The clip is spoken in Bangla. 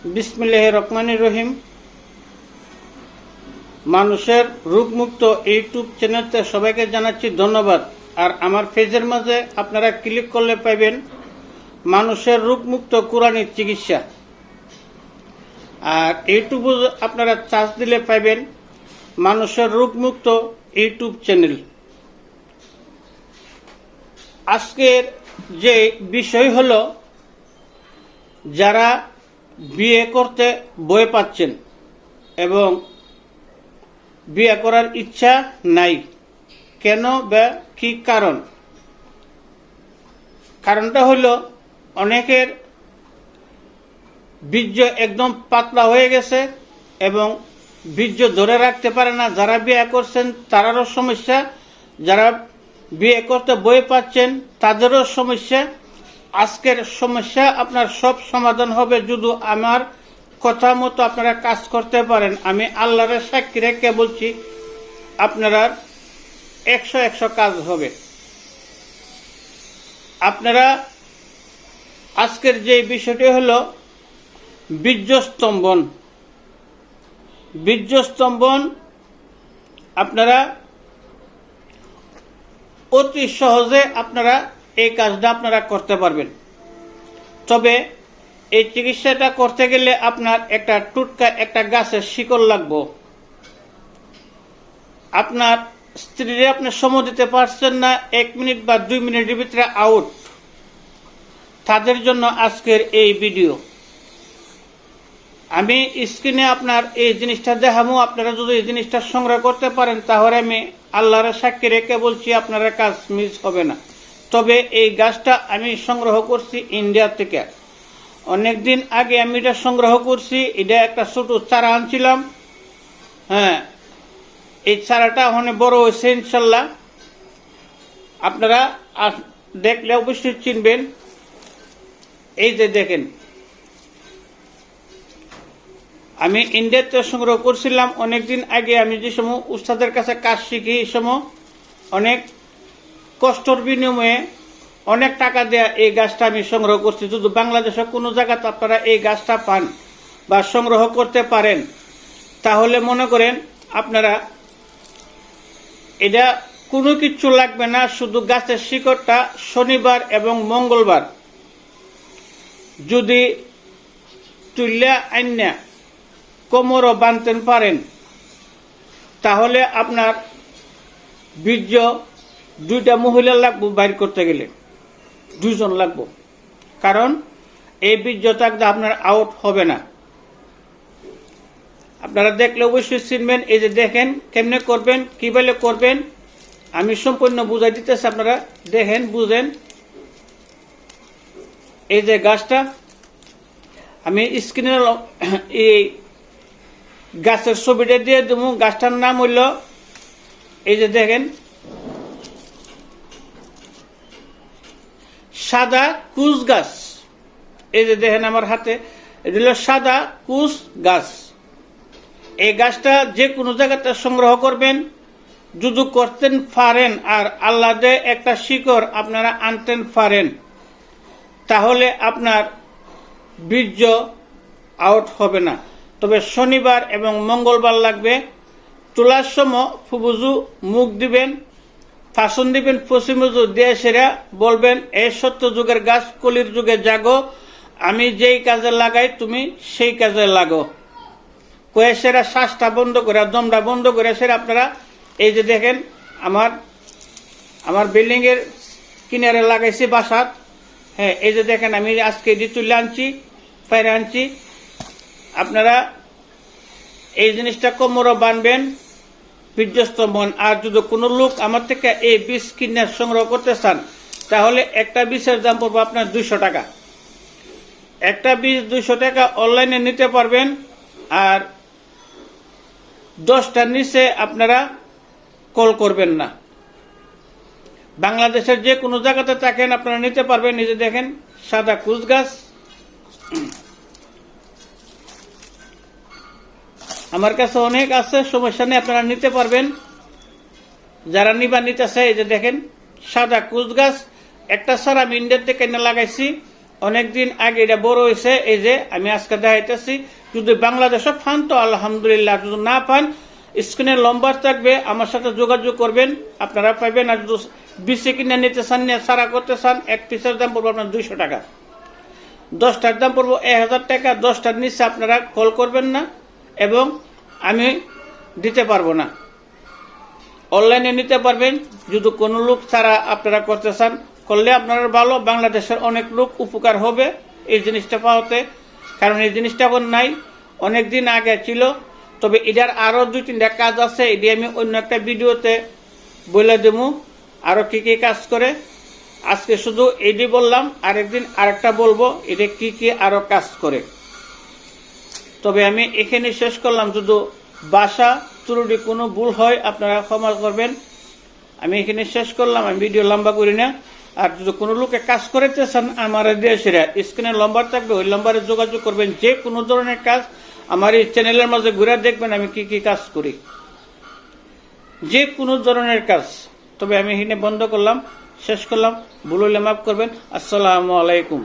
বিসমিল্লাহির রহমানির রহিম। মানুষের রোগমুক্ত ইউটিউব চ্যানেলতে সবাইকে জানাচ্ছি ধন্যবাদ। আর আমার পেজের মাঝে আপনারা ক্লিক করলে পাইবেন মানুষের রোগমুক্ত কোরআনী চিকিৎসা। আর ইউটিউবে আপনারা সার্চ দিলে পাইবেন মানুষের রোগমুক্ত ইউটিউব চ্যানেল। আজকের যে বিষয় হলো, যারা বিয়ে করতে ভয় পাচ্ছেন এবং বিয়ে করার ইচ্ছা নাই, কেন বা কি কারণটা হলো অনেকের বীর্য একদম পাতলা হয়ে গেছে এবং বীর্য ধরে রাখতে পারে না। যারা বিয়ে করছেন তারারও সমস্যা, যারা বিয়ে করতে ভয় পাচ্ছেন তাদেরও সমস্যা। আজকের সমস্যা আপনার সব সমাধান হবে যদি আমার কথা মতো আপনারা কাজ করতে পারেন। আমি আল্লাহর সাক্ষী রেখে বলছি, আপনারা 100 কাজ হবে। আপনারা আজকের যে বিষয়টি হলো বীর্যস্তম্ভন আপনারা অতি সহজে আপনারা এই কাজটা আপনারা করতে পারবেন। তবে এই চিকিৎসাটা করতে গেলে আপনার একটা টুটকা একটা গাছের শিকড় লাগবে। আপনার স্ত্রীরে আপনি সময় দিতে পারছেন না, 1 মিনিট বা 2 মিনিটের ভিতরে আউট, তাদের জন্য আজকের এই ভিডিও। আমি স্ক্রিনে আপনার এই জিনিসটা দেখাবো। আপনারা যদি এই জিনিসটা সংগ্রহ করতে পারেন তাহলে আমি আল্লাহর সাক্ষী রেখে বলছি আপনারা কাজ মিস হবে না। তবে এই গাছটা আমি সংগ্রহ করছি ইন্ডিয়া থেকে। অনেকদিন আগে আমি এটা সংগ্রহ করছি। এটা একটা ছোট চারা আনছিলাম। হ্যাঁ, এই চারাটা ওখানে বড় হয়েছে ইনশাল্লাহ। আপনারা দেখলে অবশ্যই চিনবেন। এই যে দেখেন, আমি ইন্ডিয়াতে সংগ্রহ করছিলাম অনেকদিন আগে। আমি যে সময় উস্তাদের কাছে কাজ শিখি, এই সময় অনেক কষ্টর বিনিময়ে অনেক টাকা দেয়া এই গাছটা আমি সংগ্রহ করছি। যদি বাংলাদেশে কোনো জায়গাতে আপনারা এই গাছটা পান বা সংগ্রহ করতে পারেন তাহলে মনে করেন আপনারা এটা কোনো কিছু লাগবে না, শুধু গাছের শিকড়টা শনিবার এবং মঙ্গলবার যদি তুল্যা আইনা কোমরও বাঁধতে পারেন তাহলে আপনার বীর্য 2টা মহিলা লাগবে বাইর করতে গেলে, 2 জন লাগবে। কারণ এই বীর্য থাকলে আপনার আউট হবে না। আপনারা দেখলে অবশ্যই চিনবেন। এই যে দেখেন কেমনে করবেন, কিভাবে করবেন আমি সম্পূর্ণ বুঝাই দিতেছি, আপনারা দেখেন বুঝেন। এই যে গাছটা আমি স্ক্রিনে এই গাছের ছবিটা দিয়ে দেবো। গাছটার নাম হইল, এই যে দেখেন, সাদা কুশ গাছ। এই যে দেখেন আমার হাতে, এটা হলো সাদা কুশ গাছ। এই গাছটা যে কোনো জায়গাতে সংগ্রহ করবেন, যদি করতেন পারেন আর আল্লাহ দেয় একটা শিকড় আপনারা আনতেন পারেন তাহলে আপনার বীর্য আউট হবে না। তবে শনিবার এবং মঙ্গলবার লাগবে। তোলার সময় ফুবুজু মুখ দিবেন, ফাঁসন দিবেন, পশ্চিমুজু দিয়ে সেরা বলবেন, এই সত্য যুগের গাছ কলির যুগে জাগো, আমি যেই কাজে লাগাই তুমি সেই কাজে লাগো। কয়ে সেরা শ্বাসটা বন্ধ করে, দমটা বন্ধ করে সেরা আপনারা এই যে দেখেন আমার বিল্ডিং এর কিনারে লাগাইছি বাসাত। হ্যাঁ, এই যে দেখেন আমি আজকে এটি তুলে আনছি, ফাইরে আনছি। আপনারা এই জিনিসটা কোমরও বানবেন, বীর্যস্তম্ভন। আর যদি কোনো লোক আমার থেকে এই বীজ কিনে সংগ্রহ করতে চান তাহলে একটা বীজের দাম পড়বে আপনার 200 টাকা। একটা বীজ 200 টাকা অনলাইনে নিতে পারবেন। আর 10টার নিচে আপনারা কল করবেন না। বাংলাদেশের যে কোনো জায়গাতে থাকেন আপনারা নিতে পারবেন। নিজে দেখেন সাদা কুশ গাছ আমার কাছে অনেক আছে, সমস্যা নেই, আপনারা নিতে পারবেন। যারা নিতে চায়, এই যে দেখেন সাদা কুশ গাছ। একটা সার আমি ইন্ডিয়া থেকে এনে লাগাইছি। অনেকদিন আগে এটা বড় হয়েছে, এই যে আমি আজকে দেখাইতেছি। যদি বাংলাদেশে পান তো আলহামদুলিল্লাহ, যদি না পান স্ক্রিনে নম্বর থাকবে, আমার সাথে যোগাযোগ করবেন, আপনারা পাইবেন। আর যদি বিসি কিনে নিতে চান, নিয়ে সারা করতে চান, এক পিসের দাম পড়বে আপনার 200 টাকা, 10টার দাম পড়বো 1000 টাকা। 10টার নিচে আপনারা কল করবেন না এবং আমি দিতে পারবো না। অনলাইনে নিতে পারবেন। যদি কোনো লোক ছাড়া আপনারা করতে চান, করলে আপনারা ভালো, বাংলাদেশের অনেক লোক উপকার হবে এই জিনিসটা পাওয়াতে। কারণ এই জিনিসটা এখন নাই, অনেক দিন আগে ছিল। তবে এটার আরও 2-3টা কাজ আছে, এটি আমি অন্য একটা ভিডিওতে বলে দেবো আরও কি কি কাজ করে। আজকে শুধু এটি বললাম, আরেকদিন আরেকটা বলবো এটা কি কি আরও কাজ করে। তবে আমি এখানে শেষ করলাম। যদি ভাষা ত্রুটি কোনো ভুল হয় আপনারা ক্ষমা করবেন। আমি এখানে শেষ করলাম, আমি ভিডিও লম্বা করি না। আর যদি কোনো লোকে কাজ করতে চান, আমার দেশেরা স্ক্রিনে নম্বর থাকবে, ওই নম্বরে যোগাযোগ করবেন। যে কোনো ধরনের কাজ আমার এই চ্যানেলের মাঝে ঘুরে দেখবেন আমি কি কি কাজ করি, যে কোনো ধরনের কাজ। তবে আমি এখানে বন্ধ করলাম, শেষ করলাম। ভুল হলে মাফ করবেন। আসসালামু আলাইকুম।